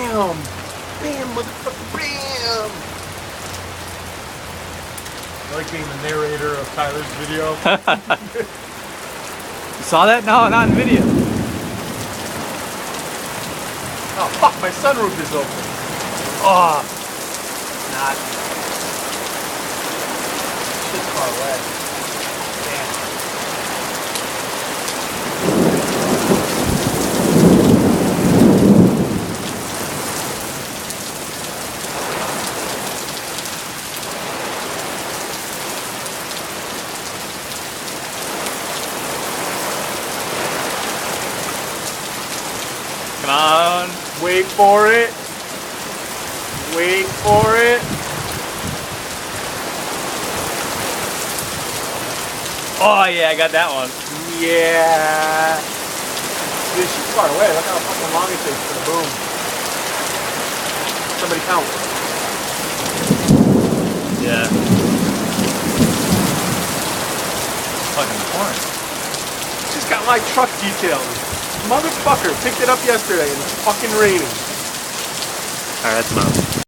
Bam! Bam, motherfucker, bam! I like being the narrator of Tyler's video. You saw that? No, not in video. Oh, fuck, my sunroof is open. Oh, not. Shit's far away. Damn. Come on. Wait for it. Wait for it. Oh yeah, I got that one. Yeah. Dude, she's far away. Look how fucking long it takes for the boom. Somebody count. Yeah. Fucking horn. Just got my truck detailed. Motherfucker picked it up yesterday and it's fucking raining. Alright, that's enough.